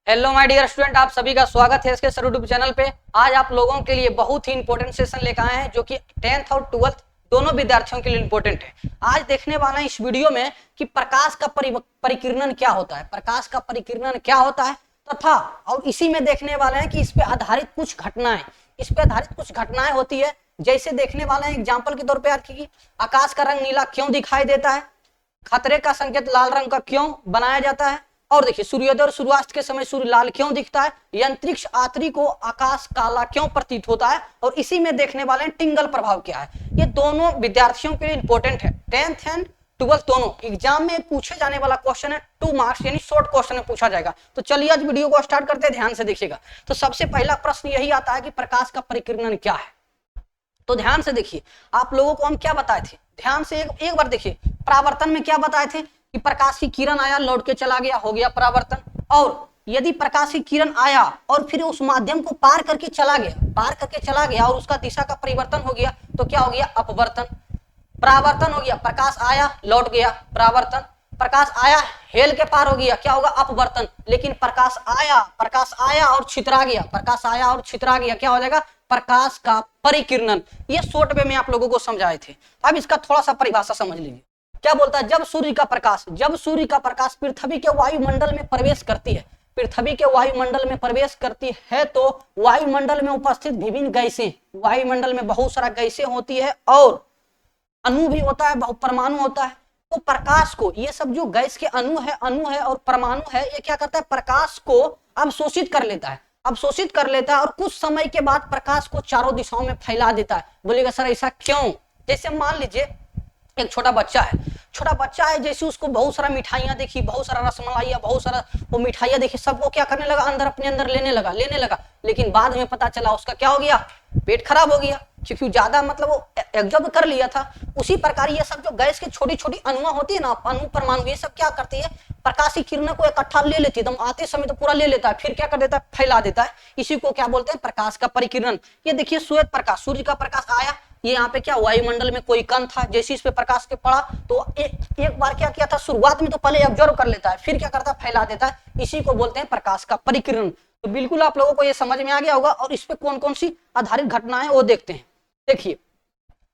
Hello my dear student, आप सभी का स्वागत है इसके सर यूट्यूब चैनल पे। आज आप लोगों के लिए बहुत ही इंपॉर्टेंट सेशन लेकर आए हैं जो कि 10th और 12th दोनों विद्यार्थियों के लिए इंपॉर्टेंट है। आज देखने वाले हैं इस वीडियो में कि प्रकाश का परिकिरणन क्या होता है, प्रकाश का परिकिरणन क्या होता है तथा और इसी में देखने वाले हैं कि इस पे आधारित कुछ घटनाएं, इस पे आधारित कुछ घटनाएं होती है। जैसे देखने वाले हैं एग्जाम्पल के तौर पर याद कीजिए, आकाश का रंग नीला क्यों दिखाई देता है, खतरे का संकेत लाल रंग का क्यों बनाया जाता है, और देखिए सूर्योदय और सूर्यास्त के समय सूर्य लाल क्यों दिखता है, अंतरिक्ष आतरी को आकाश काला क्यों प्रतीत होता है, और इसी में देखने वाले हैं टिंगल प्रभाव क्या है। ये दोनों विद्यार्थियों के लिए इंपॉर्टेंट है। 10th एंड 12th दोनों एग्जाम में पूछे जाने वाला क्वेश्चन है, 2 मार्क्स यानी शॉर्ट क्वेश्चन में पूछा जाएगा। तो चलिए आज वीडियो को स्टार्ट करते हैं, ध्यान से देखिएगा। तो सबसे पहला प्रश्न यही आता है कि प्रकाश का परिकिरणन क्या है। तो ध्यान से देखिए, आप लोगों को हम क्या बताए थे, ध्यान से एक बार देखिए। परावर्तन में क्या बताए थे कि प्रकाश की किरण आया, लौट के चला गया, हो गया परावर्तन। और यदि प्रकाश की किरण आया और फिर उस माध्यम को पार करके चला गया और उसका दिशा का परिवर्तन हो गया तो क्या हो गया, अपवर्तन। परावर्तन हो गया, प्रकाश आया लौट गया, परावर्तन। प्रकाश आया हेल के पार हो गया, क्या होगा, अपवर्तन। लेकिन प्रकाश आया और छितरा गया, क्या हो जाएगा, प्रकाश का परिकिरणन। ये शॉर्ट वे में आप लोगों को समझाए थे। अब इसका थोड़ा सा परिभाषा समझ लीजिए। क्या बोलता है, जब सूर्य का प्रकाश पृथ्वी के वायुमंडल में प्रवेश करती है, तो वायुमंडल में उपस्थित विभिन्न गैसें, वायुमंडल में बहुत सारा गैसें होती है और अणु भी होता है, बहुत परमाणु होता है। तो प्रकाश को, ये सब जो गैस के अणु है और परमाणु है, ये क्या करता है, प्रकाश को अवशोषित कर लेता है और कुछ समय के बाद प्रकाश को चारों दिशाओं में फैला देता है। बोलिएगा सर ऐसा क्यों। जैसे मान लीजिए एक छोटा बच्चा है, जैसे उसको बहुत सारा मिठाइयां देखी, बहुत सारा रसमलाइयां, बहुत सारा वो मिठाइयां देखी, सबको क्या करने लगा, अपने अंदर लेने लगा। लेकिन बाद में पता चला उसका क्या हो गया, पेट खराब हो गया, क्योंकि ज्यादा मतलब वो एब्जॉर्ब कर लिया था। उसी प्रकार ये सब जो गैस की छोटी छोटी अणुआ होती है ना, अणु परमाणु, ये सब क्या करती है, प्रकाश की किरणों को इकट्ठा ले लेती है, एकदम आते समय तो पूरा ले लेता है, फिर क्या कर देता है, फैला देता है। इसी को क्या बोलते हैं, प्रकाश का परिकिरणन। ये देखिए श्वेत प्रकाश, सूर्य का प्रकाश आया, ये यहाँ पे क्या वायुमंडल में कोई कण था, जैसे इस पे प्रकाश के पड़ा तो एक बार क्या किया था, शुरुआत में तो पहले ऑब्जर्व कर लेता है, फिर क्या करता है, फैला देता है। इसी को बोलते हैं प्रकाश का परिकिरणन। तो बिल्कुल आप लोगों को ये समझ में आ गया होगा। और इस पे कौन कौन सी आधारित घटनाएं वो देखते हैं। देखिए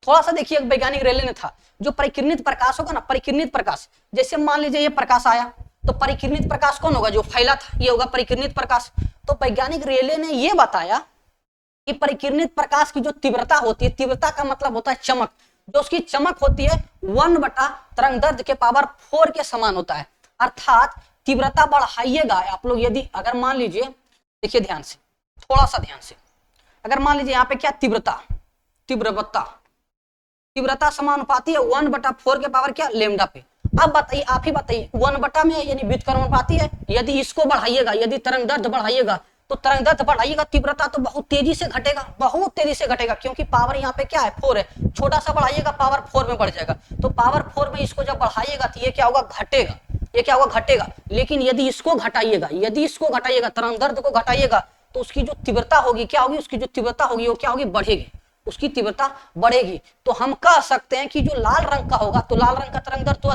थोड़ा सा देखिए, एक वैज्ञानिक रेले ने था, जो परिकिरणित प्रकाश होगा ना, परिकिरणित प्रकाश, जैसे मान लीजिए ये प्रकाश आया तो परिकिरणित प्रकाश कौन होगा, जो फैला था, ये होगा परिकिरणित प्रकाश। तो वैज्ञानिक रेले ने ये बताया कि परिकिरणित प्रकाश की जो तीव्रता होती है, तीव्रता का मतलब होता है चमक, जो उसकी चमक होती है 1 तरंगदैर्ध्य के पावर 4 के समान होता है। अर्थात तीव्रता बढ़ाइएगा आप लोग, यदि अगर मान लीजिए, देखिए ध्यान से, थोड़ा सा ध्यान से, अगर मान लीजिए यहाँ पे क्या तीव्रता समानुपाती है 1/4 के पावर क्या, लेमडा पे। अब बताइए, आप ही बताइए, 1 में यानी व्युत्क्रमणुपाती है, यदि इसको बढ़ाइएगा, यदि तरंगदैर्ध्य बढ़ाइएगा तो तरंगदैर्ध्य बढ़ाइएगा, तीव्रता तो बहुत तेजी से घटेगा, क्योंकि पावर यहाँ पे क्या है, 4 है। छोटा सा बढ़ाइएगा, पावर 4 में बढ़ जाएगा। तो पावर 4 में इसको जब बढ़ाइएगा तो ये क्या होगा, घटेगा। लेकिन यदि इसको घटाइएगा, तरंगदैर्ध्य को घटाइएगा, तो उसकी जो तीव्रता होगी क्या होगी, वो क्या होगी, बढ़ेगी, उसकी तीव्रता बढ़ेगी। तो हम कह सकते हैं कि जो लाल रंग का होगा, तो लाल रंग का तरंगदैर्ध्य तो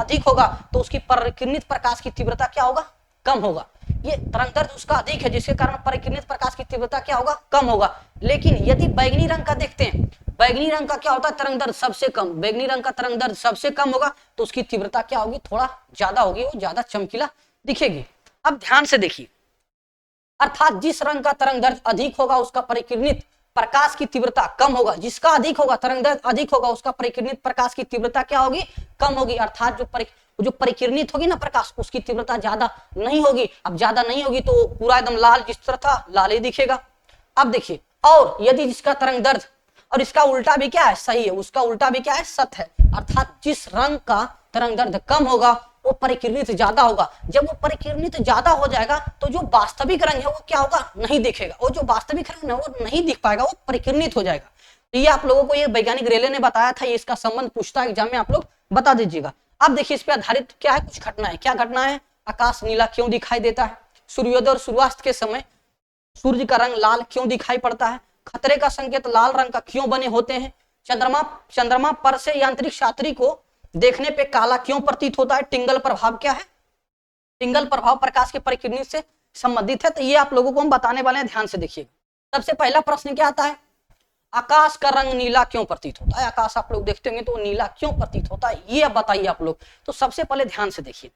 अधिक होगा, तो उसकी परिकिरणित प्रकाश की तीव्रता क्या होगा, कम होगा। ये तरंगदैर्ध्य उसका अधिक है, जिसके कारण परिकिरणित प्रकाश की तीव्रता क्या होगा, कम होगा। लेकिन यदि बैगनी रंग का देखते हैं, बैगनी रंग का क्या होता है, तरंगदैर्ध्य सबसे कम होगा, तो उसकी तीव्रता क्या होगी, थोड़ा ज्यादा होगी, वो ज्यादा चमकीला दिखेगी। अब ध्यान से देखिए, अर्थात जिस रंग का तरंगदैर्ध्य अधिक होगा उसका परिकिरणित प्रकाश की तीव्रता कम होगा, जिसका अधिक होगा, तरंगदैर्ध्य अधिक होगा, उसका परिकिरणित प्रकाश की तीव्रता क्या होगी, कम होगी। अर्थात जो परिकिरणित होगी ना प्रकाश, उसकी तीव्रता ज्यादा नहीं होगी। अब ज्यादा नहीं होगी तो पूरा एकदम लाल, जिस तरह था लाल ही दिखेगा। अब देखिए, और यदि जिसका तरंगदैर्ध्य और इसका उल्टा भी क्या है, सही है, उसका उल्टा भी क्या है, सत्य है। अर्थात जिस रंग का तरंगदैर्ध्य कम होगा वो परिकिरणित ज्यादा होगा। जब वो परिकिरणित ज्यादा हो जाएगा तो जो वास्तविक रंग है वो क्या होगा, नहीं दिखेगा। वो जो वास्तविक रंग है वो नहीं दिख पाएगा, वो परिकिरणित हो जाएगा। तो ये आप लोगों को ये वैज्ञानिक रेले ने बताया था, ये इसका संबंध पूछता है एग्जाम में, आप लोग बता दीजिएगा। अब देखिए इस पे आधारित क्या है, कुछ घटनाएं। क्या घटना है, आकाश नीला क्यों दिखाई देता है, सूर्योदय और सूर्यास्त के समय सूर्य का रंग लाल क्यों दिखाई पड़ता है, खतरे का संकेत लाल रंग का क्यों बने होते हैं, चंद्रमा पर से यांत्रिक छात्री को देखने पे काला क्यों प्रतीत होता है, टिंगल प्रभाव क्या है, सिंगल प्रभाव प्रकाश के परिकिरणित से संबंधित है। तो ये आप लोगों को हम बताने वाले हैं, ध्यान से देखिएगा। सबसे पहला प्रश्न क्या आता है, आकाश का रंग नीला क्यों प्रतीत होता है? आकाश आप लोग देखते होंगे तो नीला क्यों प्रतीत होता है, ये अब बताइए आप लोग। तो सबसे पहले ध्यान से देखिए,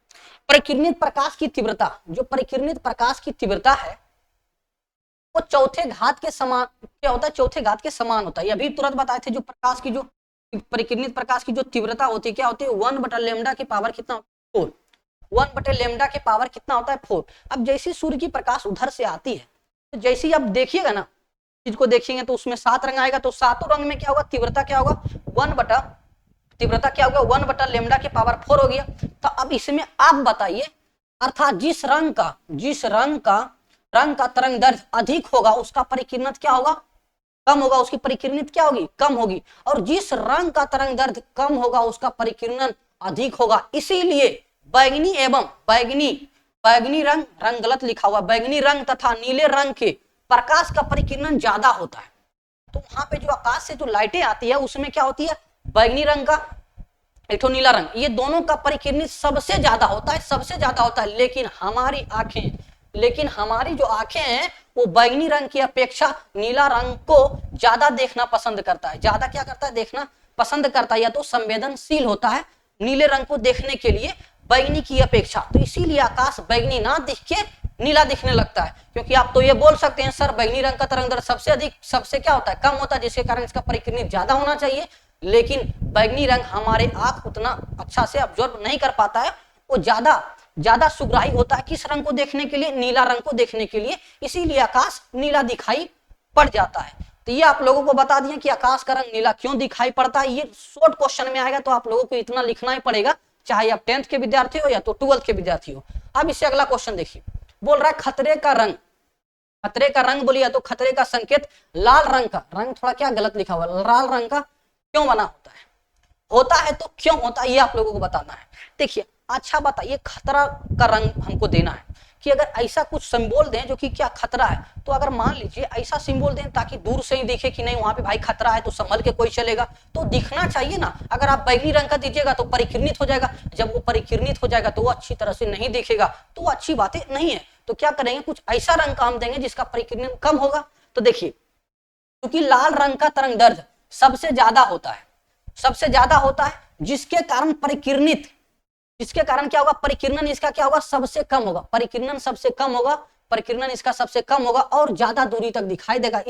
परिकिरणित प्रकाश की तीव्रता, जो परिकिरणित प्रकाश की तीव्रता है वो चौथे घात के समान क्या होता है, चौथे घात के समान होता है। अभी तुरंत बताए थे, जो प्रकाश की जो परिकिरणित प्रकाश की जो तीव्रता होती है क्या होती है, 1/λ की पावर कितना, 4। 1/λ के पावर कितना होता है, 4। अब जैसे सूर्य की प्रकाश उधर से आती है, तो जैसे ही आप देखिएगा ना चीज को देखेंगे तो उसमें 7 रंग आएगा, तो 7 रंग में क्या होगा, तीव्रता क्या होगा, 1/λ के पावर 4 हो गया। तो अब इसमें आप बताइए, अर्थात जिस रंग का तरंग दैर्ध्य अधिक होगा उसका परिकिरणित क्या होगा, कम होगा, उसकी परिकिरणित क्या होगी, कम होगी। और जिस रंग का तरंग दैर्ध्य कम होगा उसका परिकिरणन अधिक होगा। इसीलिए बैगनी एवं बैगनी रंग गलत लिखा हुआ, बैगनी रंग तथा नीले रंग के प्रकाश का परिकिरणन ज्यादा होता है। तो वहां पे जो आकाश से जो लाइटें आती है उसमें क्या होती है, बैगनी रंग का एक नीला रंग, ये दोनों का परिकिरणित सबसे ज्यादा होता है। लेकिन हमारी जो आंखें हैं वो बैगनी रंग की अपेक्षा नीला रंग को ज्यादा देखना पसंद करता है। ज्यादा क्या करता है, देखना पसंद करता है, या तो संवेदनशील होता है नीले रंग को देखने के लिए बैगनी की अपेक्षा। तो इसीलिए आकाश बैगनी ना दिख के नीला दिखने लगता है। क्योंकि आप तो ये बोल सकते हैं सर बैगनी रंग का तरंग दैर्ध्य सबसे क्या होता है, कम होता है, जिसके कारण इसका परिकिरणित ज्यादा होना चाहिए। लेकिन बैगनी रंग हमारे आंख उतना अच्छा से ऑब्जर्व नहीं कर पाता है, वो ज्यादा सुग्राही होता है किस रंग को देखने के लिए, नीला रंग को देखने के लिए। इसीलिए आकाश नीला दिखाई पड़ जाता है। तो ये आप लोगों को बता दिया कि आकाश का रंग नीला क्यों दिखाई पड़ता है। ये शॉर्ट क्वेश्चन में आएगा तो आप लोगों को इतना लिखना ही पड़ेगा, चाहे आप 10th के विद्यार्थी हो या तो 12th के विद्यार्थी हो। अब इससे अगला क्वेश्चन देखिए, बोल रहा है खतरे का रंग बोलिए तो खतरे का संकेत लाल रंग का, रंग थोड़ा क्या गलत लिखा हुआ, लाल रंग का क्यों बना होता है तो क्यों होता है, ये आप लोगों को बताना है। देखिए, अच्छा बताइए, खतरा का रंग हमको देना है कि अगर ऐसा कुछ सिंबल दें जो कि क्या खतरा है, तो अगर मान लीजिए ऐसा सिंबल दें ताकि दूर से ही दिखे कि नहीं वहां पे भाई खतरा है, तो संभल के कोई चलेगा, तो दिखना चाहिए ना। अगर आप बैगनी रंग का दीजिएगा तो परिकिरणित हो जाएगा, जब वो परिकिरणित हो जाएगा तो वो अच्छी तरह से नहीं दिखेगा, तो वो अच्छी बातें नहीं है। तो क्या करेंगे, कुछ ऐसा रंग का हम देंगे जिसका परिकिरणन कम होगा। तो देखिए, क्योंकि लाल रंग का तरंग दैर्ध्य सबसे ज्यादा होता है, जिसके कारण क्या होगा, परिकिरणन इसका क्या होगा, सबसे कम होगा, परिकिरणन इसका सबसे कम होगा और ज्यादा दूरी तक दिखाई देगा।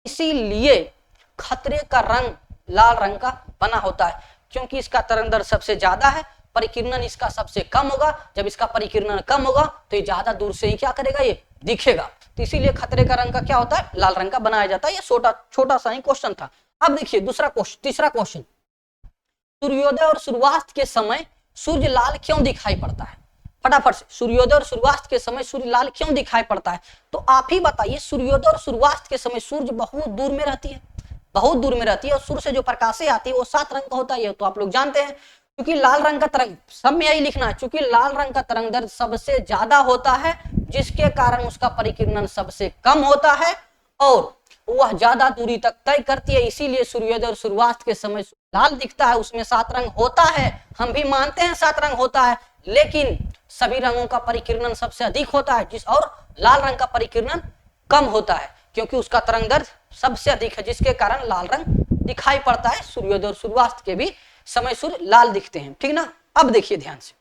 इसीलिए खतरे का रंग लाल रंग का बना होता है, क्योंकि इसका तरंग दैर्ध्य सबसे ज्यादा है, परिकिरणन इसका सबसे कम होगा। जब इसका परिकिरणन कम होगा तो ये ज्यादा दूर से ही क्या करेगा, ये दिखेगा। तो इसीलिए खतरे का रंग का क्या होता है, लाल रंग का बनाया जाता है। ये छोटा सा ही क्वेश्चन था। अब देखिए तीसरा क्वेश्चन, सूर्योदय और सूर्यास्त के समय सूर्य लाल क्यों दिखाई पड़ता है? फटाफट से, सूर्योदय और सूर्यास्त के समय सूर्य लाल क्यों दिखाई पड़ता है? तो आप ही बताइए। सूर्योदय और सूर्यास्त के समय सूर्य बहुत दूर में रहती है और सूर्य से जो प्रकाशें आती है वो 7 रंग का होता है, तो आप लोग जानते हैं। क्योंकि लाल रंग का तरंग, सब में यही लिखना है, क्योंकि लाल रंग का तरंग दैर्ध्य सबसे ज्यादा होता है, जिसके कारण उसका परिकिरणन सबसे कम होता है और वह ज्यादा दूरी तक तय करती है। इसीलिए सूर्योदय और सूर्यास्त के समय लाल दिखता है। उसमें 7 रंग होता है, हम भी मानते हैं 7 रंग होता है, लेकिन सभी रंगों का परिकिरणन सबसे अधिक होता है, और लाल रंग का परिकिरणन कम होता है, क्योंकि उसका तरंग दैर्ध्य सबसे अधिक है, जिसके कारण लाल रंग दिखाई पड़ता है। सूर्योदय और सूर्यास्त के भी समय सूर्य लाल दिखते हैं, ठीक ना। अब देखिए ध्यान से,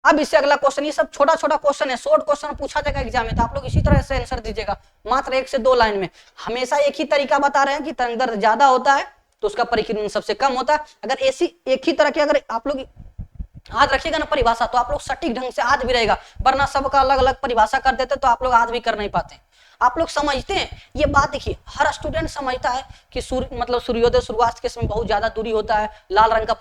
अब इससे अगला क्वेश्चन, ये सब छोटा क्वेश्चन है, शॉर्ट क्वेश्चन पूछा जाएगा एग्जाम में, तो आप लोग इसी तरह से आंसर दीजिएगा, मात्र 1 से 2 लाइन में। हमेशा एक ही तरीका बता रहे हैं कि तरंग दैर्ध्य ज्यादा होता है तो उसका परिकिरणन सबसे कम होता है। अगर ऐसी एक ही तरह की अगर आप लोग याद रखिएगा ना परिभाषा, तो आप लोग सटीक ढंग से आज भी रहेगा, वरना सबका अलग अलग परिभाषा कर देते तो आप लोग आज भी कर नहीं पाते। आप लोग समझते हैं ये बात, देखिए हर स्टूडेंट समझता है कि सूर्योदय सूर्यास्त के समय बहुत ज्यादा दूरी होता है, लाल रंग का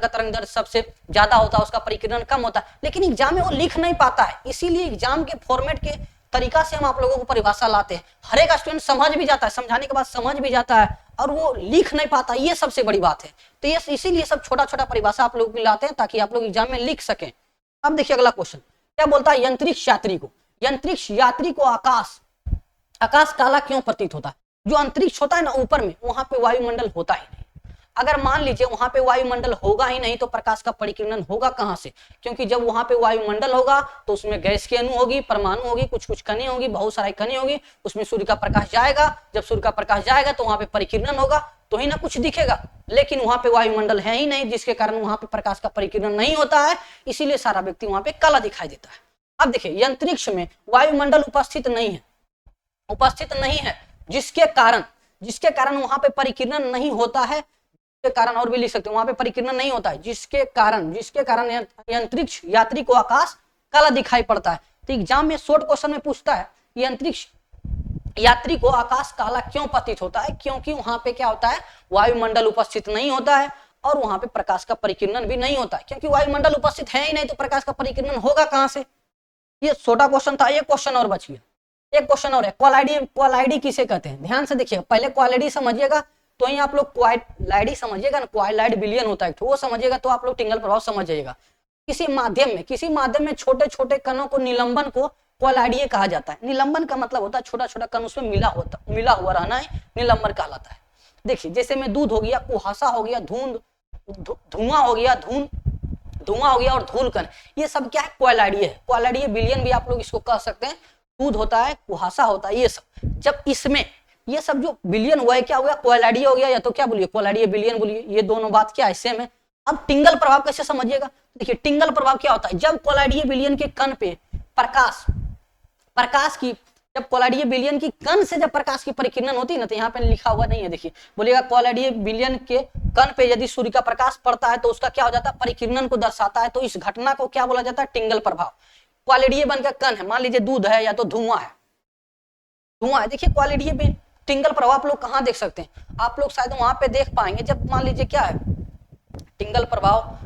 तरंग दैर्ध्य सबसे ज्यादा होता है, उसका परिकिरणन कम होता है, लेकिन एग्जाम में वो लिख नहीं पाता है। इसीलिए एग्जाम के फॉर्मेट के तरीका से हम आप लोगों को परिभाषा लाते हैं। हर एक स्टूडेंट समझ भी जाता है, समझाने के बाद समझ भी जाता है, और वो लिख नहीं पाता, ये सबसे बड़ी बात है। तो ये इसीलिए सब छोटा परिभाषा आप लोग लाते हैं ताकि आप लोग एग्जाम में लिख सकें। अब देखिए अगला क्वेश्चन क्या बोलता है, अंतरिक्ष यात्री को आकाश काला क्यों प्रतीत होता है? जो अंतरिक्ष होता है ना ऊपर में, वहां पे वायुमंडल होता ही नहीं, अगर मान लीजिए वहां पे वायुमंडल होगा ही नहीं तो प्रकाश का परिकिरण होगा कहां से, क्योंकि जब वहां पे वायुमंडल होगा तो उसमें गैस की अणु होगी, परमाणु होगी, कुछ कुछ कणी होगी, बहुत सारी कणी होगी, उसमें सूर्य का प्रकाश जाएगा, जब सूर्य का प्रकाश जाएगा तो वहां पे परिकिरण होगा तो ही ना कुछ दिखेगा, लेकिन वहां पे वायुमंडल है ही नहीं जिसके कारण वहां पे प्रकाश का परिकिरण नहीं होता है, इसीलिए सारा व्यक्ति वहां पे काला दिखाई देता है। अब देखिए अंतरिक्ष में वायुमंडल उपस्थित नहीं है जिसके कारण वहां पे परिकिरण नहीं होता है, के कारण और भी लिख सकते हैं वहां पे परिकिरण नहीं होता है, जिसके कारण अंतरिक्ष यात्री को आकाश काला दिखाई पड़ता है। तो एग्जाम में शॉर्ट क्वेश्चन में पूछता है ये अंतरिक्ष यात्री को आकाश काला क्यों प्रतीत होता है, क्योंकि वहां पे क्या होता है वायुमंडल उपस्थित नहीं होता है और वहां पे प्रकाश का परिकिरण भी नहीं होता है, क्योंकि वायुमंडल उपस्थित है ही नहीं तो प्रकाश का परिकिरण होगा कहां से। ये छोटा क्वेश्चन था, एक क्वेश्चन और बच गया, एक क्वेश्चन और है, क्वालाइडी किसे कहते हैं, ध्यान से देखिएगा, पहले क्वालिटी समझिएगा तो ही आप लोग क्वालाइडी समझिएगा ना, क्वालाइड बिलियन होता है तो वो समझिएगा तो आप लोग टिंगल प्रभाव समझ जाइएगा। किसी माध्यम में छोटे छोटे कणों को निलंबन को क्वालाइडीय कहा जाता है। निलंबन का मतलब होता है छोटा छोटा कण उसमें मिला हुआ रहना है, निलंबन कहलाता है। देखिए जैसे में दूध हो गया, कुहासा हो गया, धुआं हो गया और धूल कण, ये सब क्या है क्वालाइडीय है। क्वालाइडीय बिलियन भी आप लोग इसको कह सकते हैं, दूध होता है, कुहासा होता है, ये सब जब इसमें ये सब जो बिलियन हुआ है क्या हुआ क्वालाइडीय हो गया, या तो क्या बोलिए क्वालाइडीय बिलियन बोलिए, ये दोनों बात क्या है सेम है। अब टिंगल प्रभाव कैसे समझिएगा, देखिए टिंगल प्रभाव क्या होता है, जब क्वालाइडीय बिलियन के कण पे जब क्वालाइडीय बिलियन की कण से जब प्रकाश की परिकिरण होती है ना, तो यहाँ पे लिखा हुआ नहीं है, देखिए बोलिएगा क्वालाइडीय बिलियन के कण पे यदि सूर्य का प्रकाश पड़ता है तो उसका क्या हो जाता है परिकिरण को दर्शाता है, तो इस घटना को क्या बोला जाता है टिंगल प्रभाव। क्वालिडीय बन के कण है, मान लीजिए दूध है या तो धुआं है, देखिए क्वालिडीय टिंगल प्रभाव आप लोग कहाँ देख सकते हैं, आप लोग शायद वहां पे देख पाएंगे जब मान लीजिए क्या है टिंगल प्रभाव,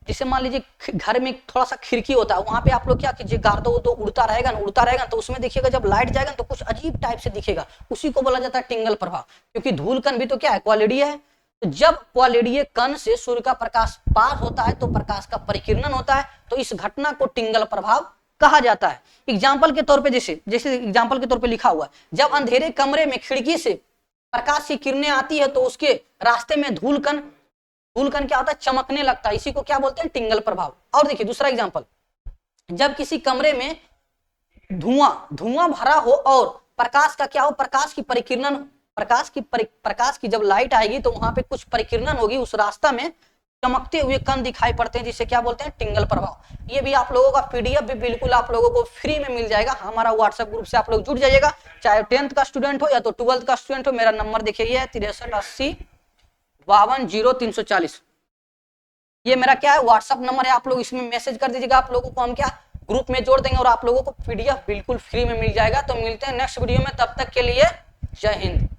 जिसे मान लीजिए घर में थोड़ा सा खिड़की होता है, वहां पे आप लोग क्या कीजिए गार्डो तो उड़ता रहेगा तो उसमें देखिएगा जब लाइट जाएगा तो कुछ अजीब टाइप से दिखेगा, उसी को बोला जाता है टिंगल प्रभाव, क्योंकि धूल कण भी तो क्या है क्वालिडीय है। तो जब क्वालिडीय कण से सूर्य का प्रकाश पार होता है तो प्रकाश का परिकिरण होता है, तो इस घटना को टिंगल प्रभाव कहा जाता है। एग्जाम्पल के तौर पे जैसे एग्जाम्पल के तौर पे लिखा हुआ है, जब अंधेरे कमरे में खिड़की से प्रकाश की किरणें आती है तो उसके रास्ते में धूल कण क्या होता है चमकने लगता है, इसी को क्या बोलते हैं टिंगल प्रभाव। और देखिए दूसरा एग्जाम्पल, जब किसी कमरे में धुआं भरा हो और प्रकाश का क्या हो प्रकाश की जब लाइट आएगी तो वहां पे कुछ परिकिरण होगी, उस रास्ता में चमकते हुए कण दिखाई पड़ते हैं, जिसे क्या बोलते हैं टिंगल प्रभाव। ये भी आप लोगों का पीडीएफ भी बिल्कुल आप लोगों को फ्री में मिल जाएगा, हमारा व्हाट्सएप ग्रुप से आप लोग जुड़ जाइएगा, चाहे 10th का स्टूडेंट हो या तो 12th का स्टूडेंट हो। मेरा नंबर देखिए 6380520340, ये मेरा क्या है व्हाट्सएप नंबर है, आप लोग इसमें मैसेज कर दीजिएगा, आप लोगों को हम क्या ग्रुप में जोड़ देंगे और आप लोगों को पीडीएफ बिल्कुल फ्री में मिल जाएगा। तो मिलते हैं नेक्स्ट वीडियो में, तब तक के लिए जय हिंद।